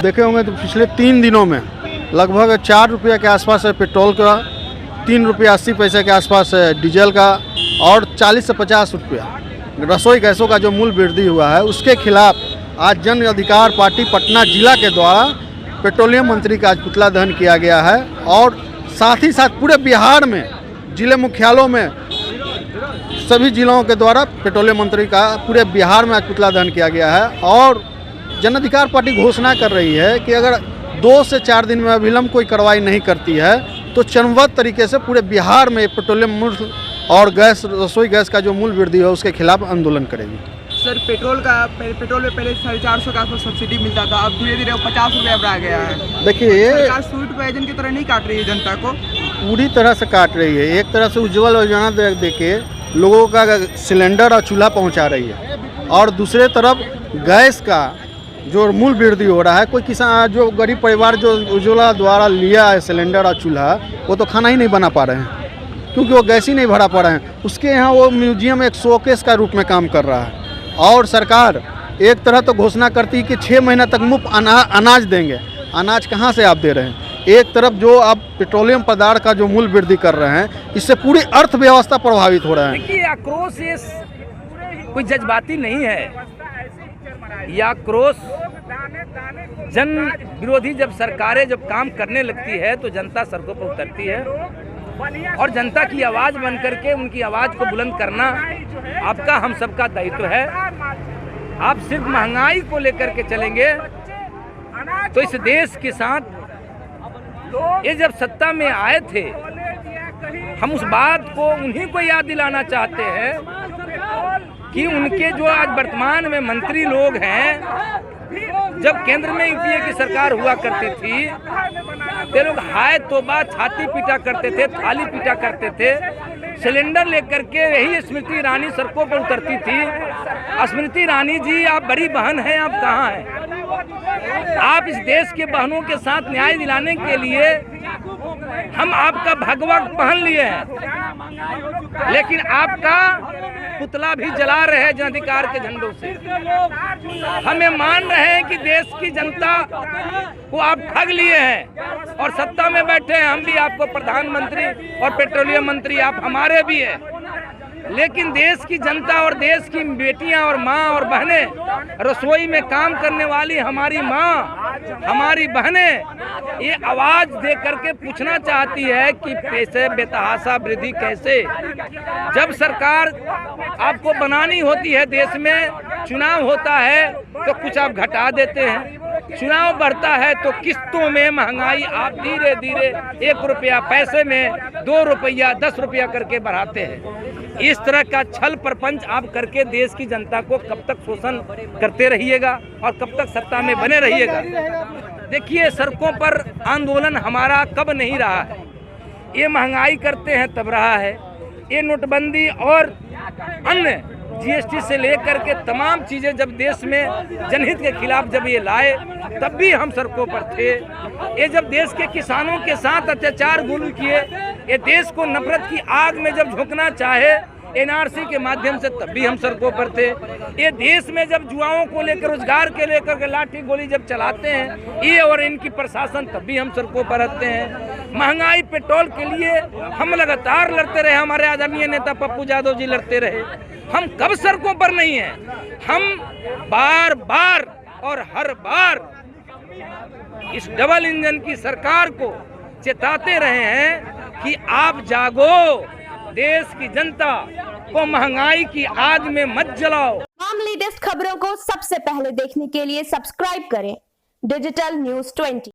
देखे होंगे तो पिछले 3 दिनों में लगभग 4 रुपये के आसपास है पेट्रोल का, 3 रुपये 80 पैसे के आसपास है डीजल का और 40 से 50 रुपया रसोई गैसों का जो मूल्य वृद्धि हुआ है, उसके खिलाफ आज जन अधिकार पार्टी पटना जिला के द्वारा पेट्रोलियम मंत्री का आज पुतला दहन किया गया है। और साथ ही साथ पूरे बिहार में जिले मुख्यालयों में सभी जिलों के द्वारा पेट्रोलियम मंत्री का पूरे बिहार में आज पुतला दहन किया गया है। और जन अधिकार पार्टी घोषणा कर रही है कि अगर 2 से 4 दिन में अविलंब कोई कार्रवाई नहीं करती है तो चरणबद्ध तरीके से पूरे बिहार में पेट्रोलियम मूल्य और गैस रसोई गैस का जो मूल्य वृद्धि है उसके खिलाफ आंदोलन करेगी। सर पेट्रोल में पहले 450 का आसपास सब्सिडी मिलता था, अब धीरे धीरे 50 रुपये अब आ गया है। देखिए सरकार स्वीट पोइजन की तरह नहीं काट रही है जनता को, पूरी तरह से काट रही है। एक तरह से उज्ज्वल योजना दे के लोगों का सिलेंडर और चूल्हा पहुंचा रही है और दूसरे तरफ गैस का जो मूल्य वृद्धि हो रहा है, कोई किसान जो गरीब परिवार जो उज्ज्वला द्वारा लिया है सिलेंडर और चूल्हा, वो तो खाना ही नहीं बना पा रहे हैं क्योंकि वो गैस ही नहीं भरा पा रहे हैं। उसके यहाँ वो म्यूजियम एक शोकेस का रूप में काम कर रहा है। और सरकार एक तरह तो घोषणा करती है कि 6 महीना तक मुफ्त अनाज देंगे। अनाज कहाँ से आप दे रहे हैं? एक तरफ जो आप पेट्रोलियम पदार्थ का जो मूल्य वृद्धि कर रहे हैं, इससे पूरी अर्थव्यवस्था प्रभावित हो रहा है। देखिए आक्रोश ये कोई जज्बाती नहीं है, यह आक्रोश जन विरोधी जब सरकारें जब काम करने लगती है तो जनता सड़कों पर उतरती है और जनता की आवाज़ बन करके उनकी आवाज़ को बुलंद करना आपका हम सबका दायित्व है। आप सिर्फ महंगाई को लेकर के चलेंगे तो इस देश के साथ ये जब सत्ता में आए थे हम उस बात को उन्हीं को याद दिलाना चाहते हैं कि उनके जो आज वर्तमान में मंत्री लोग हैं, जब केंद्र में यूपीए की सरकार हुआ करती थी ते लोग हाय तोबा छाती पीटा करते थे, थाली पीटा करते थे। सिलेंडर लेकर के यही स्मृति ईरानी सड़कों पर उतरती थी। स्मृति ईरानी जी, आप बड़ी बहन हैं, आप कहाँ हैं? आप इस देश के बहनों के साथ न्याय दिलाने के लिए हम आपका भगवा पहन लिए हैं, लेकिन आपका पुतला भी जला रहे हैं जन अधिकार के झंडों से। हमें मान रहे हैं कि देश की जनता को आप ठग लिए हैं और सत्ता में बैठे हैं। हम भी आपको प्रधानमंत्री और पेट्रोलियम मंत्री आप हमारे भी हैं, लेकिन देश की जनता और देश की बेटियां और माँ और बहनें, रसोई में काम करने वाली हमारी माँ, हमारी बहनें ये आवाज दे करके पूछना चाहती है कि पैसे बेतहाशा वृद्धि कैसे? जब सरकार आपको बनानी होती है, देश में चुनाव होता है तो कुछ आप घटा देते हैं, चुनाव बढ़ता है तो किस्तों में महंगाई आप धीरे धीरे 1 रुपया पैसे में 2 रुपया 10 रुपया करके बढ़ाते हैं। इस तरह का छल प्रपंच आप करके देश की जनता को कब तक शोषण करते रहिएगा और कब तक सत्ता में बने रहिएगा? देखिए सड़कों पर आंदोलन हमारा कब नहीं रहा है, ये महंगाई करते हैं तब रहा है, ये नोटबंदी और अन्य जीएसटी से लेकर के तमाम चीज़ें जब देश में जनहित के खिलाफ जब ये लाए तब भी हम सड़कों पर थे। ये जब देश के किसानों के साथ अत्याचार गुल किए, ये देश को नफरत की आग में जब झोंकना चाहे एनआरसी के माध्यम से, तब भी हम सड़कों पर थे। ये देश में जब युवाओं को लेकर रोजगार के लेकर के लाठी गोली जब चलाते हैं ये और इनकी प्रशासन, तब भी हम सड़कों पर रहते हैं। महंगाई पेट्रोल के लिए हम लगातार लड़ते रहे, हमारे आदरणीय नेता पप्पू यादव जी लड़ते रहे। हम कब सड़कों पर नहीं हैं? हम बार बार और हर बार इस डबल इंजन की सरकार को चेताते रहे हैं कि आप जागो, देश की जनता को महंगाई की आग में मत जलाओ। हम लेटेस्ट खबरों को सबसे पहले देखने के लिए सब्सक्राइब करें डिजिटल न्यूज़ 20।